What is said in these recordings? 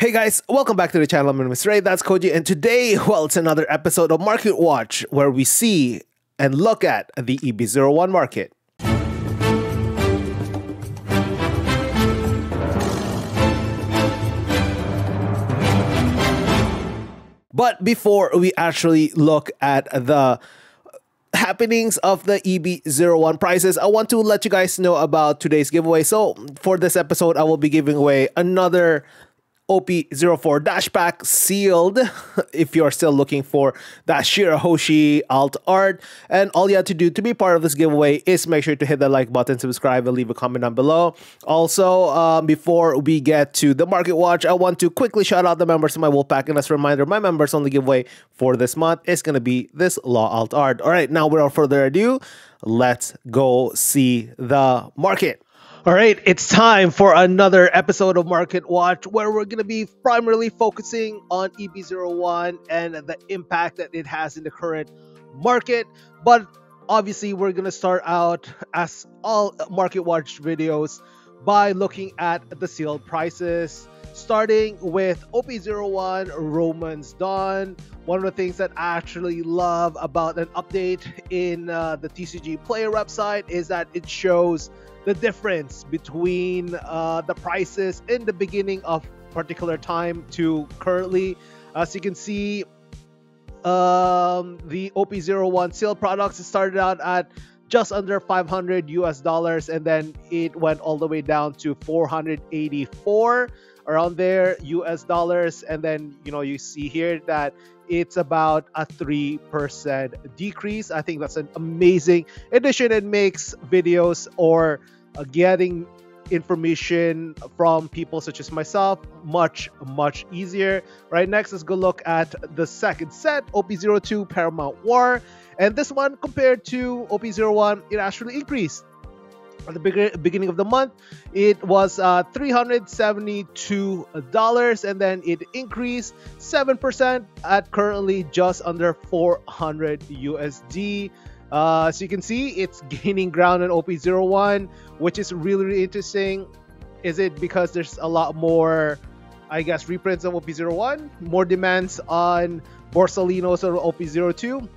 Hey guys, welcome back to the channel. My name is Ray, that's Koji, and today, well, it's another episode of Market Watch where we see and look at the EB-01 market. But before we actually look at the happenings of the EB-01 prices, I want to let you guys know about today's giveaway. So for this episode, I will be giving away another OP-04 Dash Pack sealed if you're still looking for that Shirahoshi alt art. And all you have to do to be part of this giveaway is make sure to hit the like button, subscribe, and leave a comment down below. Also, before we get to the market watch, I want to quickly shout out the members of my Wolfpack. And as a reminder, my members only giveaway for this month is going to be this Law alt art. All right, now without further ado, let's go see the market. All right, it's time for another episode of Market Watch where we're going to be primarily focusing on EB-01 and the impact that it has in the current market. But obviously, we're going to start out, as all Market Watch videos, by looking at the sealed prices, starting with OP-01 Roman's Dawn. One of the things that I actually love about an update in the TCG player website is that it shows the difference between the prices in the beginning of particular time to currently. As you can see, the OP-01 sealed products started out at just under $500 and then it went all the way down to 484 around there US, and then you see here that it's about a 3% decrease. I think that's an amazing addition. It makes videos or getting information from people such as myself much easier. Right, next, let's go look at the second set, OP-02 Paramount War. And this one, compared to OP-01, it actually increased. At the beginning of the month, it was $372, and then it increased 7% at currently just under 400 USD. So you can see it's gaining ground on OP-01, which is really interesting. Is it because there's a lot more, I guess, reprints of OP-01, more demands on Borsalinos or OP-02?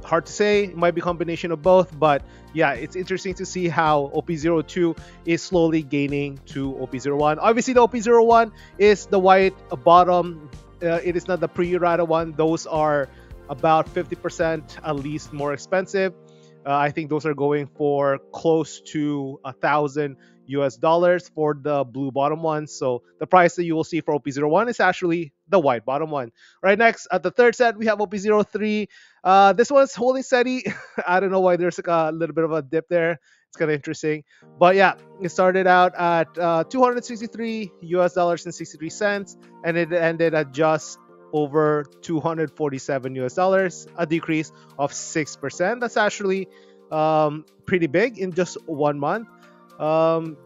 Hard to say. It might be a combination of both, but yeah, it's interesting to see how OP-02 is slowly gaining to OP-01. Obviously, the OP-01 is the white bottom. It is not the pre-errata one. Those are about 50% at least more expensive. I think those are going for close to $1,000 for the blue bottom one. So the price that you will see for OP-01 is actually the white bottom one. Right, next, at the third set, we have OP-03. This one's holding steady. I don't know why there's a little bit of a dip there. It's kind of interesting. But yeah, it started out at $263 and 63 cents, and it ended at just over $247, a decrease of 6%. That's actually pretty big in just 1 month.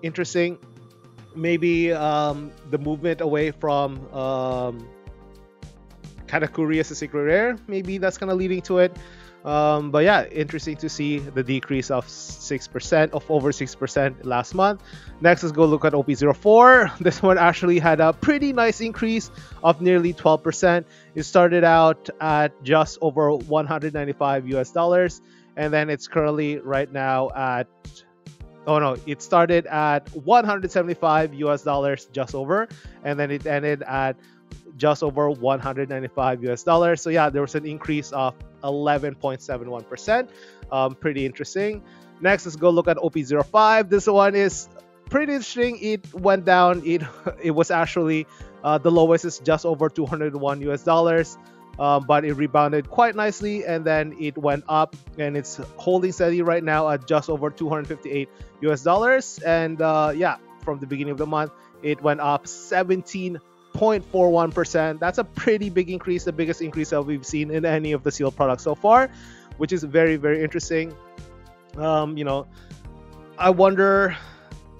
Interesting. Maybe the movement away from Katakuri as a secret rare, maybe that's kind of leading to it. But yeah, interesting to see the decrease of 6%, of over 6% last month. Next, let's go look at OP-04. This one actually had a pretty nice increase of nearly 12%. It started out at just over $195, and then it's currently right now at, it started at $175 just over, and then it ended at just over $195. So yeah, there was an increase of 11.71%. Pretty interesting. Next, let's go look at OP-05. This one is pretty interesting. It went down. It was actually the lowest is just over $201, but it rebounded quite nicely, and then it went up, and it's holding steady right now at just over $258. And yeah, from the beginning of the month, it went up 17.41%. That's a pretty big increase, the biggest increase that we've seen in any of the sealed products so far, which is very interesting. I wonder,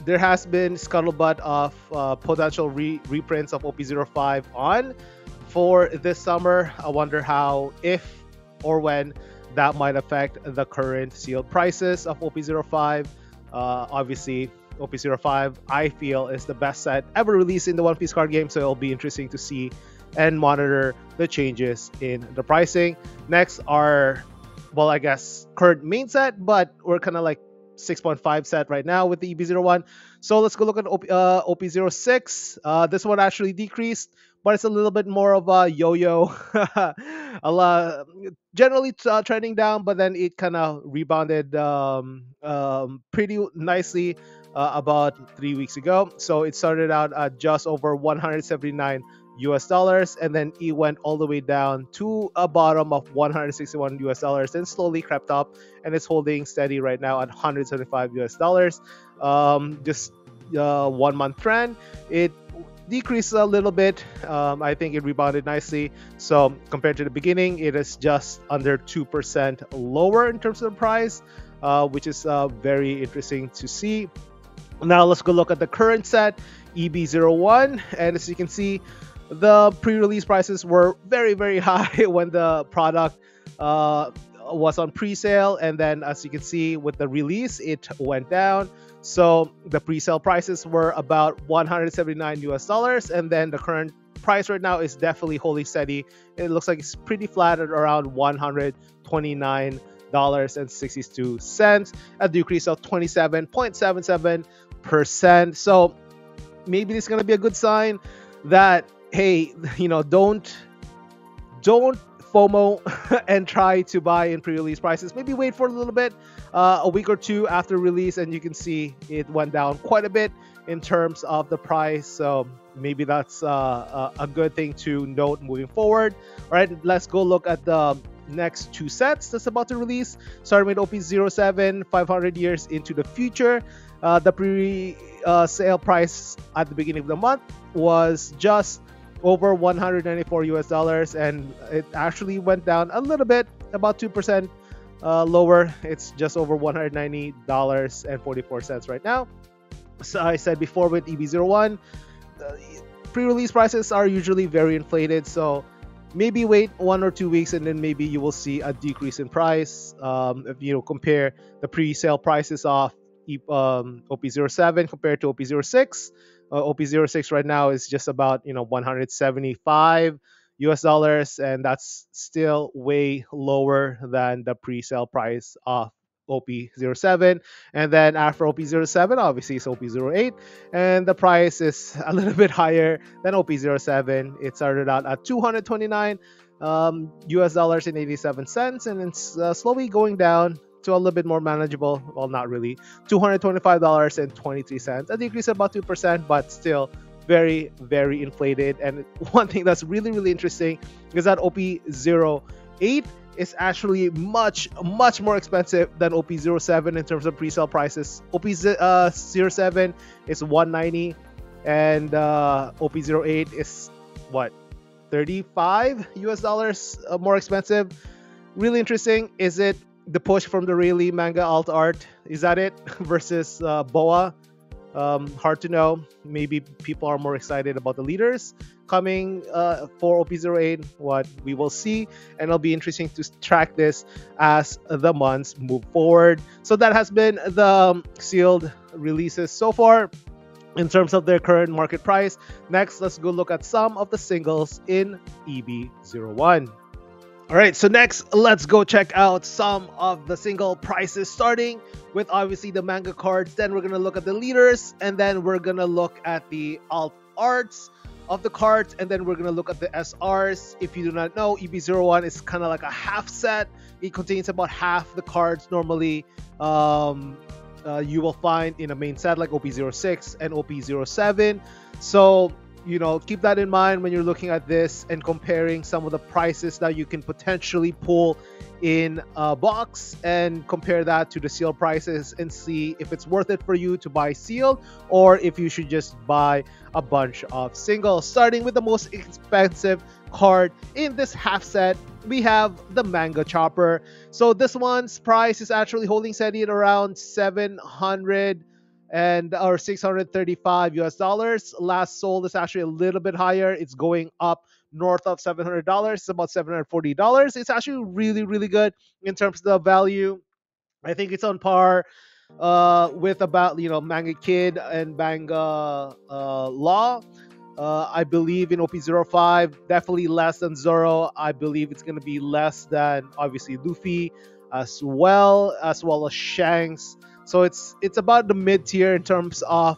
there has been scuttlebutt of potential reprints of OP-05 on for this summer. I wonder how, if or when that might affect the current sealed prices of OP-05. Obviously, OP-05, I feel, is the best set ever released in the One Piece card game. So it'll be interesting to see and monitor the changes in the pricing. Next are, well, I guess current main set, but we're kind of like 6.5 set right now with the EB-01. So let's go look at OP-06. This one actually decreased, but it's a little bit more of a yo-yo. a lot, generally trending down, but then it kind of rebounded pretty nicely about 3 weeks ago. So it started out at just over 179 US dollars, and then it went all the way down to a bottom of 161 US dollars, then slowly crept up, and it's holding steady right now at 175 US dollars. Just 1 month trend, it decreased a little bit. I think it rebounded nicely. So compared to the beginning, it is just under 2% lower in terms of the price, which is very interesting to see. Now let's go look at the current set, EB-01, and as you can see, the pre-release prices were very, very high when the product was on pre-sale, and then as you can see with the release, it went down. So the pre-sale prices were about 179 US dollars, and then the current price right now is definitely holding steady. It looks like it's pretty flat at around $129.62, a decrease of 27.77%. So maybe this is going to be a good sign that, hey, don't FOMO and try to buy in pre-release prices. Maybe wait for a little bit, a week or two after release, and you can see it went down quite a bit in terms of the price. So maybe that's a good thing to note moving forward. All right, let's go look at the next two sets that's about to release. Starting with OP-07, 500 years into the future. The pre-sale price at the beginning of the month was just over 194 US dollars, and it actually went down a little bit, about 2% lower. It's just over $190.44 right now. So I said before with EB-01, pre-release prices are usually very inflated, so maybe wait 1 or 2 weeks and then maybe you will see a decrease in price. If you compare the pre-sale prices of OP-07 compared to OP-06, OP-06 right now is just about 175 US dollars, and that's still way lower than the pre-sale price of OP-07. And then after OP-07, obviously it's OP-08, and the price is a little bit higher than OP-07. It started out at 229 US dollars and 87 cents, and it's slowly going down to a little bit more manageable. Well, not really. $225.23, a decrease of about 2%, but still very, very inflated. And one thing that's really, really interesting is that OP-08 is actually much, much more expensive than OP-07 in terms of pre-sale prices. OP-07 is 190, and OP-08 is what, 35 US dollars more expensive. Really interesting. Is it the push from the Rayleigh manga alt art? Is that it? Versus Boa? Hard to know. Maybe people are more excited about the leaders coming for OP-08. What we will see, and it'll be interesting to track this as the months move forward. So that has been the sealed releases so far in terms of their current market price. Next, let's go look at some of the singles in EB-01. All right, so next, let's go check out some of the single prices, starting with obviously the manga cards. Then we're going to look at the leaders, and then we're going to look at the alt arts of the cards, and then we're going to look at the SRs. If you do not know, EB-01 is kind of like a half set. It contains about half the cards normally you will find in a main set like OP-06 and OP-07. So keep that in mind when you're looking at this and comparing some of the prices that you can potentially pull in a box, and compare that to the sealed prices and see if it's worth it for you to buy sealed or if you should just buy a bunch of singles. Starting with the most expensive card in this half set, we have the Manga Chopper. So this one's price is actually holding steady at around 700 or 635 US dollars. Last sold is actually a little bit higher. It's going up north of $700. It's about $740. It's actually really, really good in terms of the value. I think it's on par with about Manga Kid and Manga Law. I believe in OP-05, definitely less than Zoro. I believe it's gonna be less than obviously Luffy, as well as Shanks. So it's about the mid tier in terms of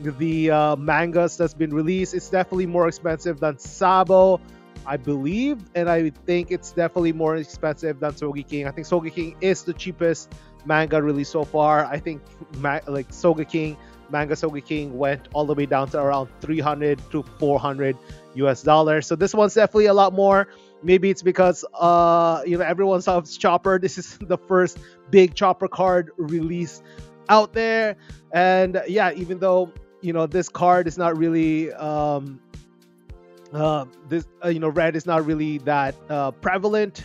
the mangas that's been released. It's definitely more expensive than Sabo, I believe, and I think it's definitely more expensive than Sogi King. I think Sogi King is the cheapest manga released so far. I think like Sogi King, manga Sogi King went all the way down to around 300 to 400 US dollars. So this one's definitely a lot more. Maybe it's because everyone loves Chopper. This is the first big Chopper card release out there, and yeah, even though this card is not really red is not really that prevalent.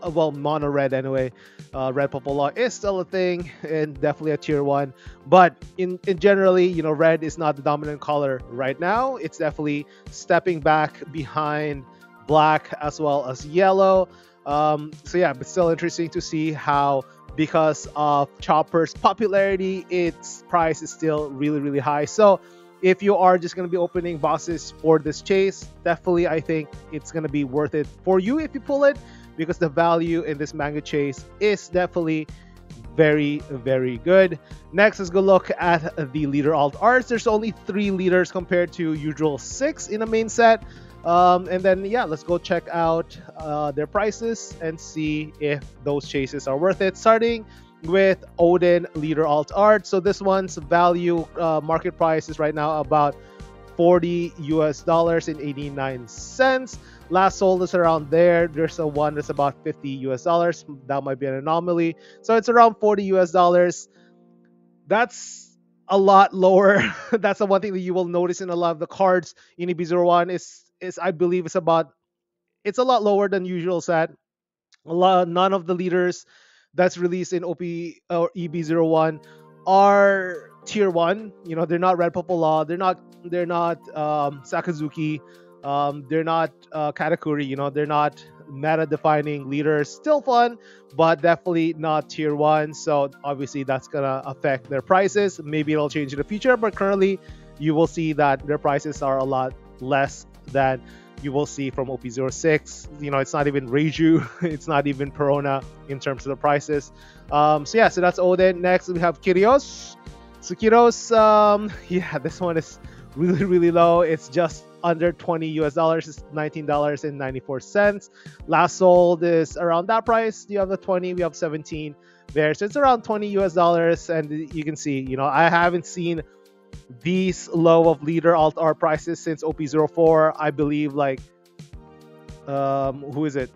Well, mono red anyway. Red purple law is still a thing and definitely a tier 1, but in generally, red is not the dominant color right now. It's definitely stepping back behind black as well as yellow. So yeah, but still interesting to see how, because of Chopper's popularity, its price is still really, really high. So if you are just going to be opening boxes for this chase, definitely I think it's going to be worth it for you if you pull it, because the value in this manga chase is definitely very, very good. Next, let's go look at the leader alt arts. There's only 3 leaders compared to usual 6 in the main set. And then yeah, let's go check out their prices and see if those chases are worth it. Starting with Odin leader alt art. So this one's value market price is right now about $40 US and 89 cents. Last sold is around there. There's a one that's about $50 US. That might be an anomaly. So it's around $40 US. That's a lot lower. That's the one thing that you will notice in a lot of the cards in EB-01 is I believe it's a lot lower than usual set. None of the leaders that's released in OP or EB-01 are tier 1. They're not Red Purple Law. They're not Sakazuki. They're not Katakuri. They're not meta defining leaders. Still fun, but definitely not tier 1. So obviously that's gonna affect their prices. Maybe it'll change in the future, but currently you will see that their prices are a lot less than you will see from OP-06. It's not even Reiju, it's not even Perona in terms of the prices. So that's Odin. Next we have Kyrios. So Kyrios, yeah, this one is really, really low. It's just under $20 US. It's $19.94. Last sold is around that price. You have the 20, we have 17 there. So it's around $20 US. And you can see, I haven't seen these low of leader alt art prices since OP-04. I believe like who is it?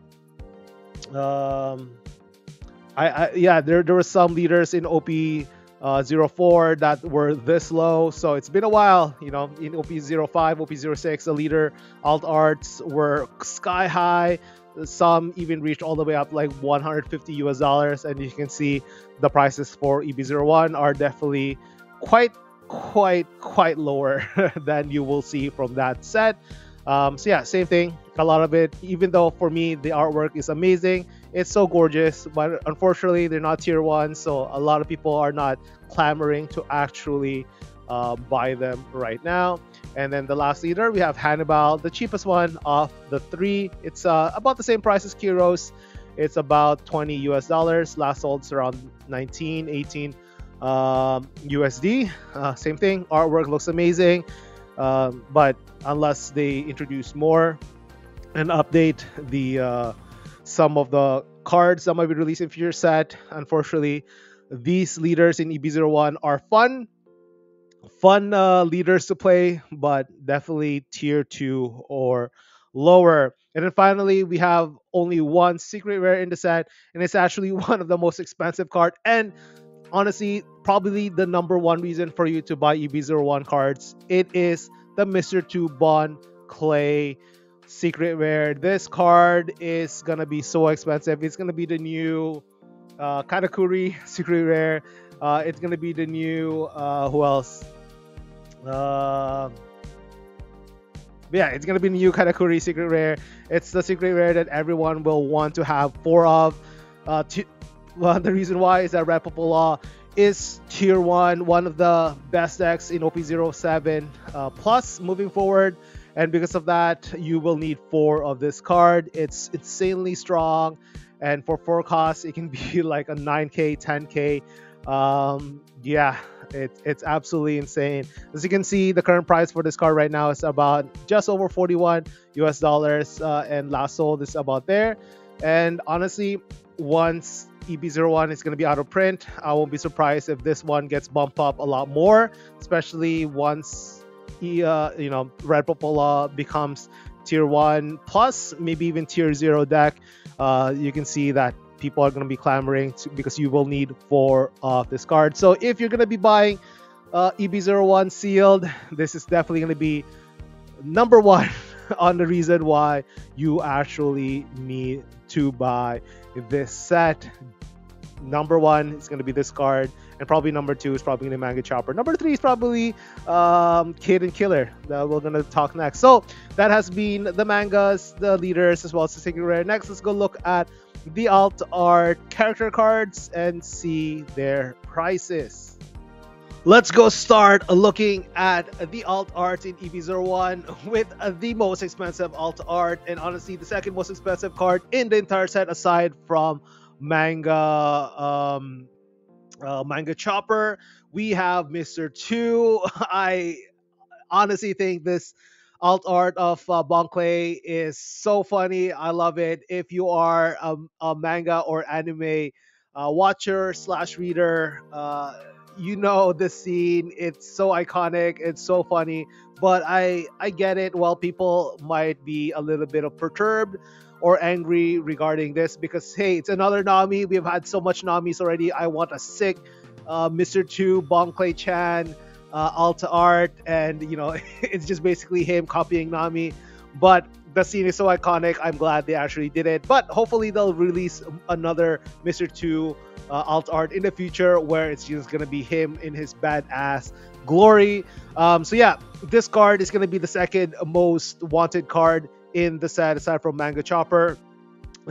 There were some leaders in OP-04 that were this low, so it's been a while. In OP-05, OP-06, the leader alt arts were sky high. Some even reached all the way up like $150 US, and you can see the prices for EB-01 are definitely quite lower than you will see from that set. So yeah, same thing. A lot of it, even though for me the artwork is amazing, it's so gorgeous, but unfortunately they're not tier 1, so a lot of people are not clamoring to actually buy them right now. And then the last leader, we have Hannibal, the cheapest one of the 3. It's about the same price as Kyrios. It's about $20 US. Last sold is around 19, 18 USD. Same thing, artwork looks amazing, but unless they introduce more and update the some of the cards that might be released in future set, unfortunately these leaders in EB-01 are fun leaders to play, but definitely tier 2 or lower. And then finally we have only one secret rare in the set, and it's actually one of the most expensive card, and honestly probably the #1 reason for you to buy EB-01 cards. It is the Mr. 2 Bon Clay secret rare. This card is gonna be so expensive. It's gonna be the new Katakuri secret rare. It's gonna be the new who else? Yeah, it's gonna be the new Katakuri secret rare. It's the secret rare that everyone will want to have 4 of. Well, the reason why is that Red Purple Law is tier 1, one of the best decks in OP07 plus moving forward. And because of that, you will need 4 of this card. It's insanely strong. And for 4 costs, it can be like a 9k, 10k. Yeah, it's absolutely insane. As you can see, the current price for this card right now is about just over 41 US dollars, and last sold is about there. And honestly, once EB-01 is going to be out of print, I won't be surprised if this one gets bumped up a lot more, especially once Red Popola becomes tier 1 plus, maybe even tier 0 deck. You can see that people are going to be clamoring because you will need 4 of this card. So if you're going to be buying EB-01 sealed, this is definitely going to be number 1 on the reason why you actually need to buy this set. Number 1 is going to be this card, and probably number 2 is probably going to be Manga Chopper. Number 3 is probably Kid and Killer that we're going to talk next. So that has been the mangas, the leaders, as well as the secret rare. Next, let's go look at the alt art character cards and see their prices. Let's go start looking at the alt art in EB-01 with the most expensive alt art, and honestly the second most expensive card in the entire set aside from Manga Chopper. We have Mr. 2. I honestly think this alt art of Bonclay is so funny. I love it. If you are a manga or anime watcher slash reader, you know this scene. It's so iconic. It's so funny. But I get it. While people might be a little bit of perturbed or angry regarding this, because hey, it's another Nami. We've had so much Namis already. I want a sick Mr. 2 Bonclay Chan alt art, and it's just basically him copying Nami. But the scene is so iconic. I'm glad they actually did it. But hopefully they'll release another Mr. 2 alt art in the future where it's just gonna be him in his badass glory. So yeah, this card is gonna be the second most wanted card in the set aside from Manga Chopper,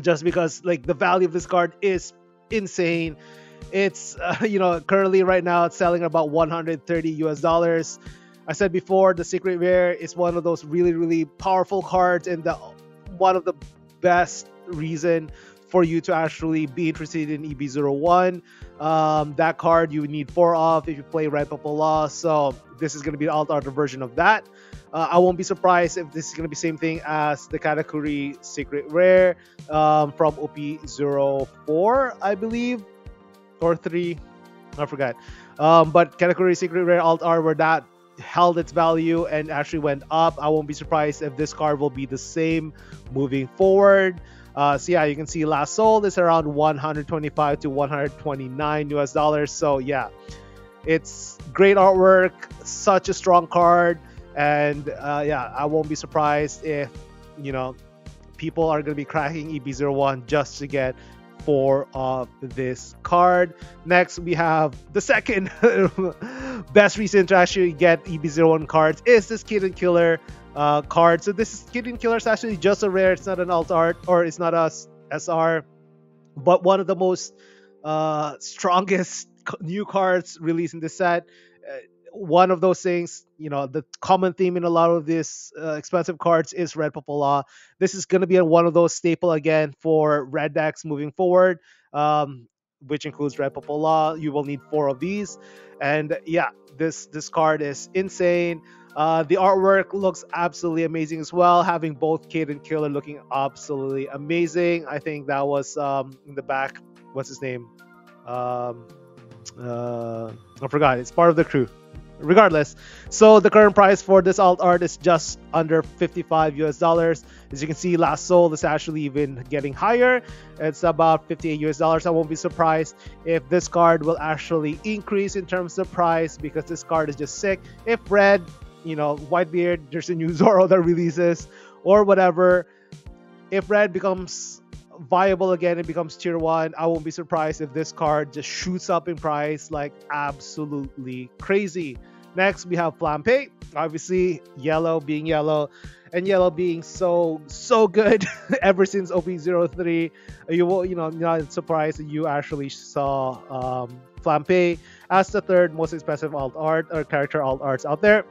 just because like the value of this card is insane. It's currently right now it's selling about 130 US dollars. I said before, the secret rare is one of those really, really powerful cards, and one of the best reason for you to actually be interested in EB-01. That card you need 4 of if you play Red Popola. So this is going to be the alt art version of that. I won't be surprised if this is going to be same thing as the Katakuri secret rare from OP-04, I believe, or 3, I forgot. But Katakuri secret rare alt art where that held its value and actually went up. I won't be surprised if this card will be the same moving forward. So yeah, you can see last sold is around 125 to 129 US dollars. So yeah, it's great artwork, such a strong card, and yeah, I won't be surprised if people are going to be cracking EB-01 just to get 4 of this card. Next, we have the second best reason to actually get EB-01 cards is this Kid and Killer card. So this Kid and Killer is actually just a rare. It's not an alt art, or it's not a SR, but one of the most strongest new cards released in this set. One of those things, the common theme in a lot of these expensive cards is Red Popola. This is going to be one of those staple again for red decks moving forward, which includes Red Popola. You will need 4 of these, and yeah, this card is insane. The artwork looks absolutely amazing as well, having both Kid and Killer looking absolutely amazing. I think that was in the back. What's his name? I forgot. It's part of the crew. Regardless, so the current price for this alt art is just under 55 US dollars. As you can see, last sold is actually even getting higher. It's about 58 US dollars. I won't be surprised if this card will actually increase in terms of price, because this card is just sick. If red, Whitebeard, there's a new Zoro that releases, or whatever. If red becomes viable again, it becomes tier 1, I won't be surprised if this card just shoots up in price like absolutely crazy. Next, we have Flampe. Obviously, yellow being yellow, and yellow being so good ever since OP-03. You will, not surprised that you actually saw Flampe as the third most expensive alt art or character alt arts out there.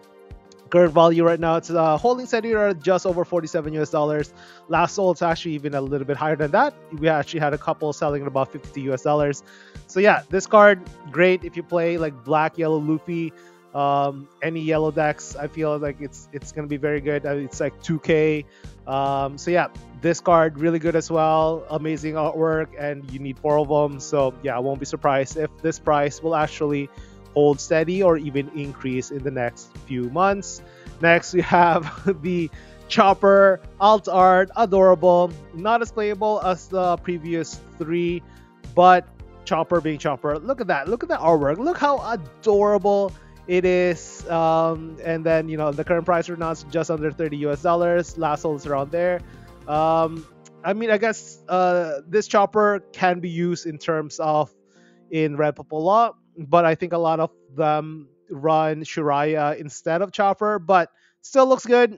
Current value right now, it's holding steady at just over 47 US dollars. Last sold, it's actually even a little bit higher than that. We actually had a couple selling at about 52 US dollars. So yeah, this card, great if you play like black, yellow, Luffy, any yellow decks. I feel like it's gonna be very good. It's like 2K. So yeah, this card really good as well. Amazing artwork, and you need 4 of them. So yeah, I won't be surprised if this price will actually hold steady or even increase in the next few months. Next, we have the Chopper alt art, adorable, not as playable as the previous 3, but Chopper being Chopper. Look at that artwork. Look how adorable it is. And then the current price right now is just under 30 US dollars. Last sold is around there. I mean, I guess this Chopper can be used in terms of in Red Purple Law, but I think a lot of them run Shiraya instead of Chopper, but still looks good.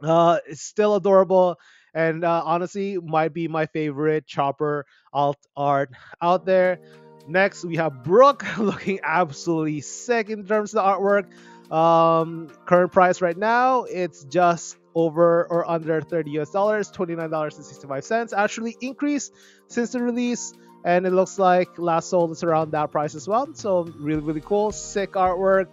It's still adorable, and honestly might be my favorite Chopper alt art out there. Next, we have Brook looking absolutely sick in terms of the artwork. Current price right now, it's just over or under 30 US dollars, $29.65. Actually increased since the release, and it looks like last sold is around that price as well. So really cool, sick artwork.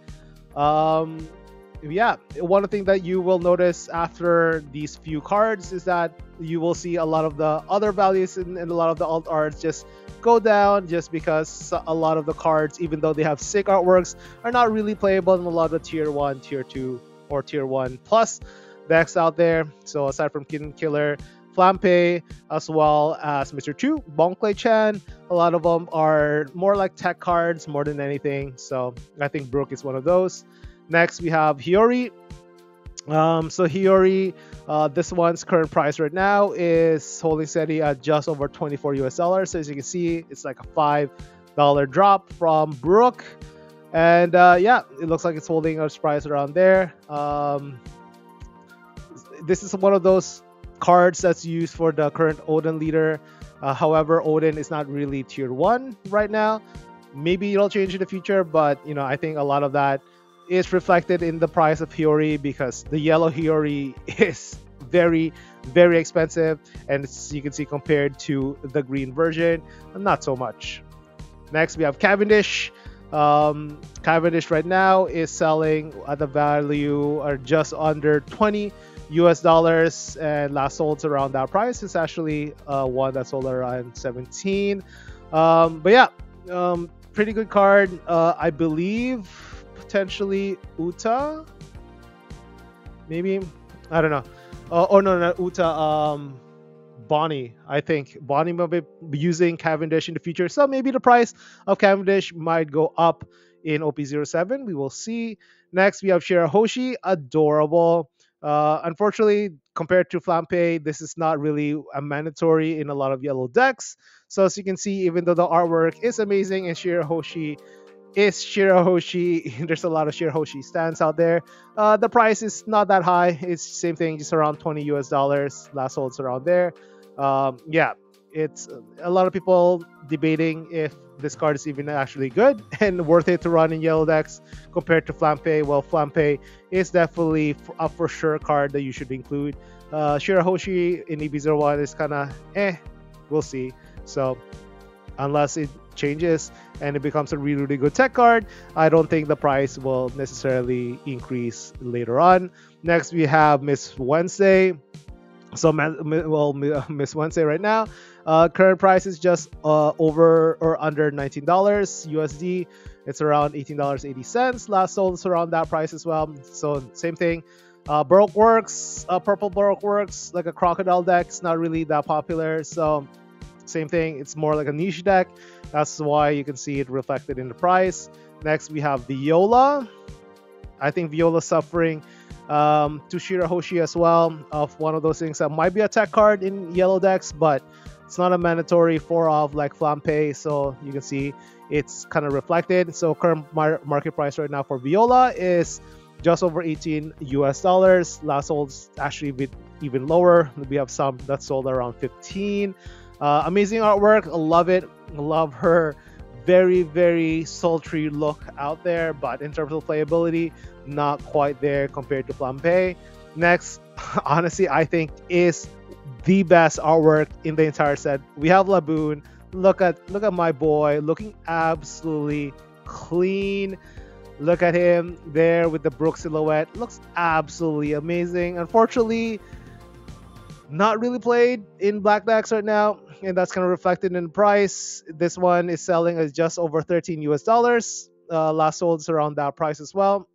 Yeah, one thing that you will notice after these few cards is that you will see a lot of the other values and a lot of the alt arts just go down, just because a lot of the cards, even though they have sick artworks, are not really playable in a lot of the tier 1, tier 2, or tier 1 plus decks out there. So aside from Kid Killer, Flampe, as well as Mr. Chu, Bonkley-chan, a lot of them are more like tech cards more than anything. So I think Brook is one of those. Next, we have Hiyori. So Hiyori, this one's current price right now is holding steady at just over 24 US dollars. So as you can see, it's like a $5 drop from Brook. And yeah, it looks like it's holding its price around there. This is one of those cards that's used for the current Odin leader. However, Odin is not really tier 1 right now. Maybe it'll change in the future, but I think a lot of that is reflected in the price of Hiyori, because the yellow Hiyori is very expensive, and you can see compared to the green version, not so much. Next, we have Cavendish. Cavendish right now is selling at the value or just under 20 US dollars, and last sold around that price. It's actually one that sold around 17. But yeah, pretty good card. I believe potentially Uta, maybe, I don't know. Oh no, not Uta. Bonnie. I think Bonnie will be using Cavendish in the future, so maybe the price of Cavendish might go up in OP-07. We will see. Next, we have Shirahoshi, adorable. Unfortunately, compared to Flampe, this is not really a mandatory in a lot of yellow decks. So as you can see, even though the artwork is amazing and Shirahoshi is Shirahoshi, there's a lot of Shirahoshi stands out there. The price is not that high. It's same thing, just around 20 US dollars. Last sold's around there. Yeah, it's a lot of people debating if this card is even actually good and worth it to run in yellow decks compared to Flampe. Well, Flampe is definitely a for sure card that you should include. Shirahoshi in EB-01 is kind of we'll see. So unless it changes and it becomes a really good tech card, I don't think the price will necessarily increase later on. Next, we have Miss Wednesday. So, Miss Wednesday right now, current price is just over or under $19 USD. It's around $18.80. Last sold is around that price as well. So same thing. Baroque works, purple Baroque works like a crocodile deck. It's not really that popular. So same thing. It's more like a niche deck. That's why you can see it reflected in the price. Next, we have Viola. I think Viola suffering to Shirahoshi as well, of one of those things that might be a tech card in yellow decks, but It's not a mandatory 4-off like Flampe, so you can see it's kind of reflected. So current market price right now for Viola is just over 18 US dollars. Last sold actually a bit even lower. We have some that sold around 15. Amazing artwork. I love it. I love her very, very sultry look out there, but in terms of playability, not quite there compared to Flampe. Next, honestly, I think is the best artwork in the entire set. We have Laboon. Look at my boy looking absolutely clean. Look at him there with the Brook silhouette. Looks absolutely amazing. Unfortunately, not really played in black decks right now, and that's kind of reflected in the price. This one is selling at just over 13 US dollars. Last sold is around that price as well.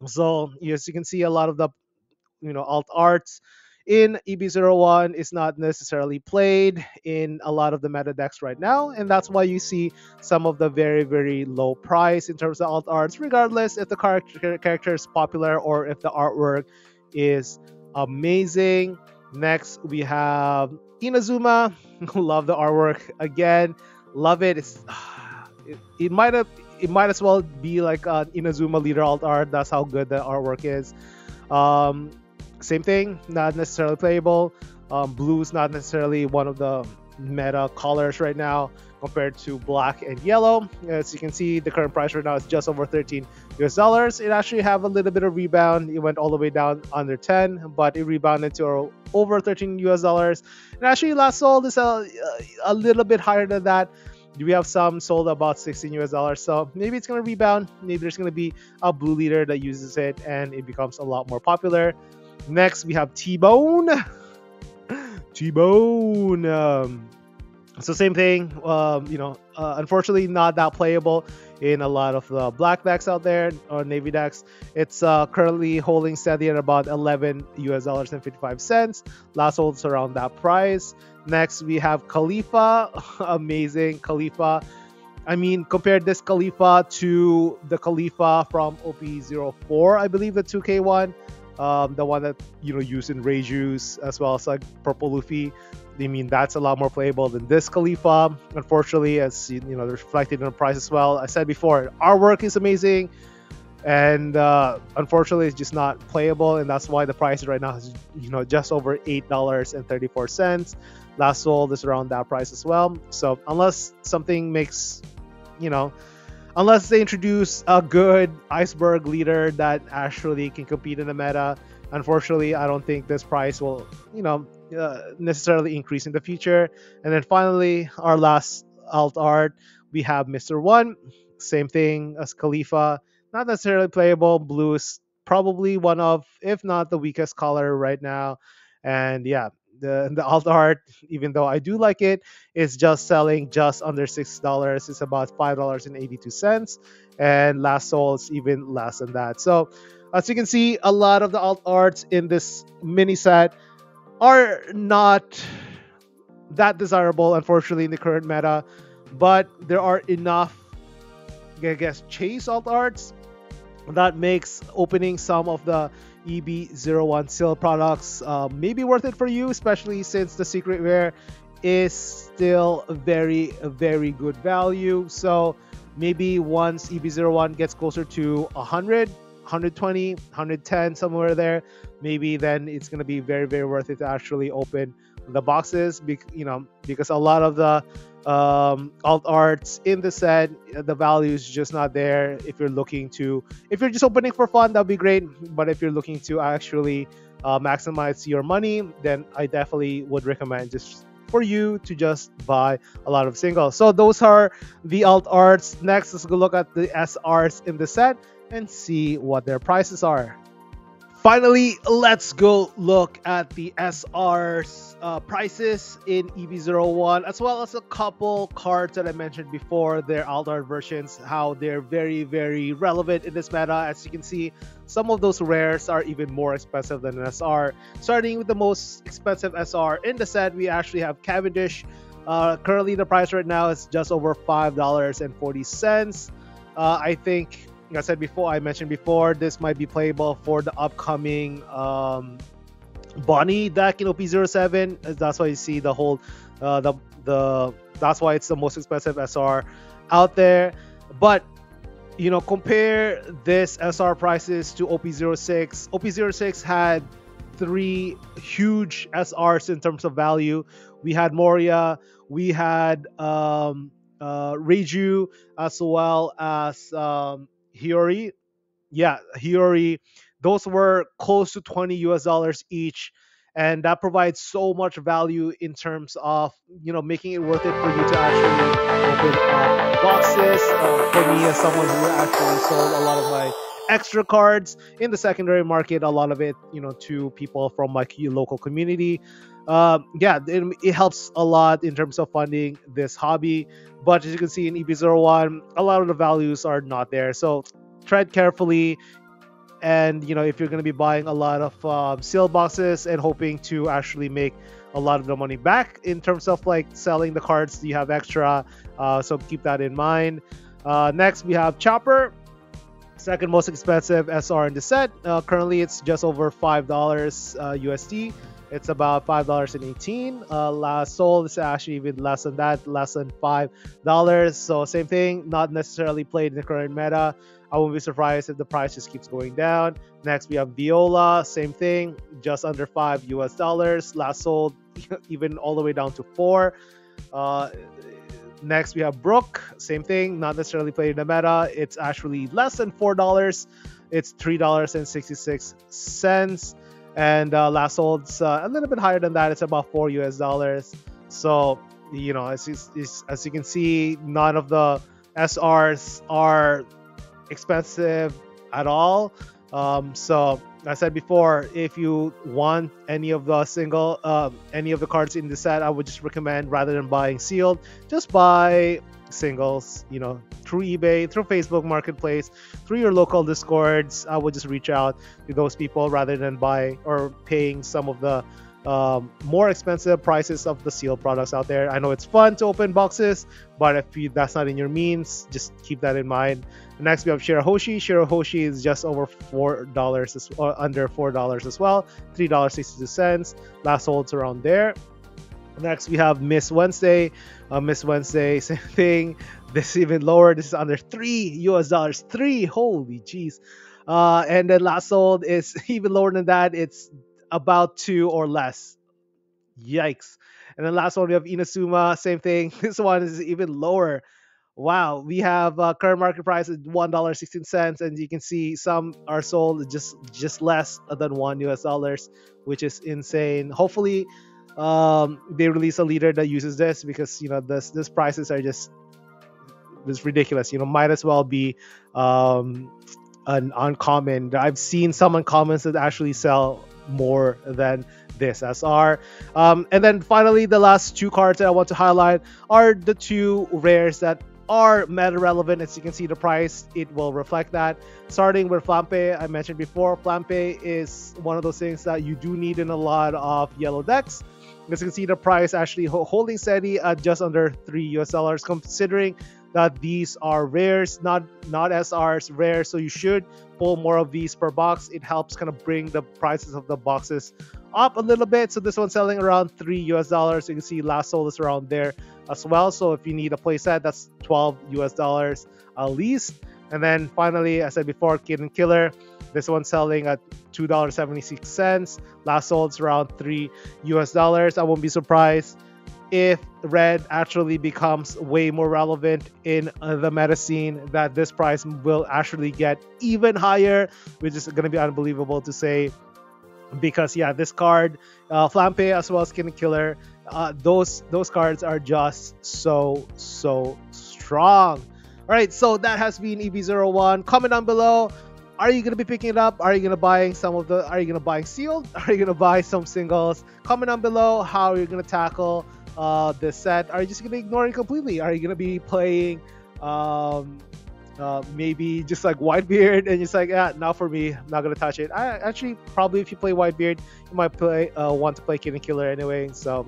So as you can see, a lot of the alt arts in EB-01 is not necessarily played in a lot of the meta decks right now, and that's why you see some of the very, very low price in terms of alt arts, regardless if the character is popular or if the artwork is amazing. Next, we have Inazuma. Love the artwork again. Love it. It might as well be like an Inazuma leader alt art. That's how good the artwork is. Same thing, not necessarily playable. Blue is not necessarily one of the meta colors right now compared to black and yellow. As you can see, the current price right now is just over 13 US dollars. It actually have a little bit of rebound. It went all the way down under 10, but it rebounded to over 13 US dollars. And actually last sold is a little bit higher than that. We have some sold about 16 US dollars. So maybe it's going to rebound. Maybe there's going to be a blue leader that uses it and it becomes a lot more popular. Next, we have T-Bone. T-Bone. So same thing, unfortunately not that playable in a lot of the black decks out there or navy decks. It's currently holding steady at about 11 US dollars and 55 cents. Last sold around that price. Next, we have Khalifa. Amazing Khalifa. I mean, compare this Khalifa to the Khalifa from OP-04, I believe, the 2K one. The one that used in Rejuice as well as like Purple Luffy. I mean, that's a lot more playable than this Khalifa. Unfortunately, as reflected in the price as well. I said before, artwork is amazing, and unfortunately, it's just not playable, and that's why the price right now is just over $8.34. Last sold is around that price as well. So unless something makes, unless they introduce a good iceberg leader that actually can compete in the meta, unfortunately, I don't think this price will, necessarily increase in the future. And then finally, our last alt art, we have Mr. One. Same thing as Khalifa, not necessarily playable. Blue is probably one of, if not the weakest color right now. And yeah, the alt art, even though I do like it, is just selling just under $6. It's about $5.82, and last sold is even less than that. So as you can see, a lot of the alt arts in this mini set are not that desirable, unfortunately, in the current meta, but there are enough, I guess, chase alt arts that makes opening some of the EB-01 seal products maybe worth it for you, especially since the secret rare is still very, very good value. So maybe once EB-01 gets closer to 100, 120, 110, somewhere there, maybe then it's going to be very, very worth it to actually open the boxes, because a lot of the alt arts in the set, the value is just not there. If you're just opening for fun, that'd be great, but if you're looking to actually maximize your money, then I definitely would recommend just for you to just buy a lot of singles. So those are the alt arts. Next, let's go look at the SRs in the set and see what their prices are. Finally, let's go look at the SR's prices in EB-01, as well as a couple cards that I mentioned before, their alt art versions, how they're very, very relevant in this meta. As you can see, some of those rares are even more expensive than an SR. Starting with the most expensive SR in the set, we actually have Cavendish. Currently, the price right now is just over $5.40. I think, like I mentioned before, this might be playable for the upcoming Bonnie deck in OP-07. That's why you see the whole The That's why it's the most expensive SR out there. But compare this SR prices to OP06. OP06 had three huge SRs in terms of value. We had Moria, we had Reiju, as well as Hiyori. Yeah, Hiyori. Those were close to 20 US dollars each. And that provides so much value in terms of making it worth it for you to actually open up boxes. For me, as someone who actually sold a lot of my extra cards in the secondary market, a lot of it to people from my local community. Yeah, it helps a lot in terms of funding this hobby. But as you can see in EB-01, a lot of the values are not there. So tread carefully. And if you're going to be buying a lot of seal boxes and hoping to actually make a lot of the money back in terms of like selling the cards you have extra, so keep that in mind. Next we have Chopper, second most expensive SR in the set. Currently it's just over $5 USD. It's about $5.18. Last sold is actually even less than that, less than $5. So same thing, not necessarily played in the current meta. I won't be surprised if the price just keeps going down. Next, we have Viola, same thing, just under $5 US. Last sold even all the way down to 4. Next, we have Brook, same thing, not necessarily played in the meta. It's actually less than $4. It's $3.66. And last sold's a little bit higher than that. It's about $4 US. So, as you can see, none of the SRs are expensive at all. So I said before, if you want any of the cards in the set, I would just recommend, rather than buying sealed, just buy singles, through eBay, through Facebook Marketplace, through your local Discords. I would just reach out to those people rather than buy or paying some of the more expensive prices of the sealed products out there. I know it's fun to open boxes, but if that's not in your means, just keep that in mind. Next, we have Shirahoshi. Shirahoshi is just over $4, under $4 as well, $3.62. Last sold's around there. Next, we have Miss Wednesday. Miss Wednesday, same thing. This is even lower. This is under $3 US. 3, holy jeez. And then last sold is even lower than that. It's about 2 or less. Yikes. And then last one, we have Inazuma. Same thing. This one is even lower. Wow, we have current market price at $1.16, and you can see some are sold just less than $1 US, which is insane. Hopefully, they release a leader that uses this, because this prices are just ridiculous. Might as well be an uncommon. I've seen some uncommons that actually sell more than this SR. And then finally, the last two cards that I want to highlight are the two rares that are meta relevant. As you can see, the price, it will reflect that. Starting with Flampe, I mentioned before, Flampe is one of those things that you do need in a lot of yellow decks. As you can see, the price actually holding steady at just under $3 US, considering that these are rares, not SRs, rare. So you should pull more of these per box. It helps kind of bring the prices of the boxes up a little bit. So this one's selling around $3 US. You can see last sold is around there as well. So if you need a playset, that's $12 US at least. And then finally, as I said before, Kid and Killer, this one's selling at $2.76. Last sold is around $3 US. I won't be surprised if red actually becomes way more relevant in the meta scene, that this price will actually get even higher, which is going to be unbelievable to say. Because yeah, this card, Flampe as well as Skin and Killer, those cards are just so strong. All right, so that has been EB-01. Comment down below. Are you gonna be picking it up? Are you gonna buying Are you gonna buy sealed? Are you gonna buy some singles? Comment down below how you're gonna tackle this set. Are you just gonna ignore it completely? Are you gonna be playing maybe just like Whitebeard and just like, yeah, not for me, I'm not gonna touch it? I actually, probably if you play Whitebeard, you might want to play Kid and Killer anyway. So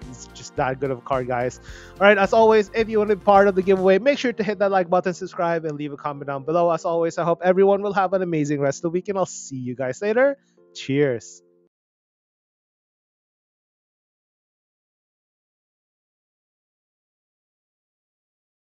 it's just that good of a card, guys. All right, as always, if you want to be part of the giveaway, make sure to hit that like button, subscribe, and leave a comment down below. As always, I hope everyone will have an amazing rest of the week, and I'll see you guys later. Cheers.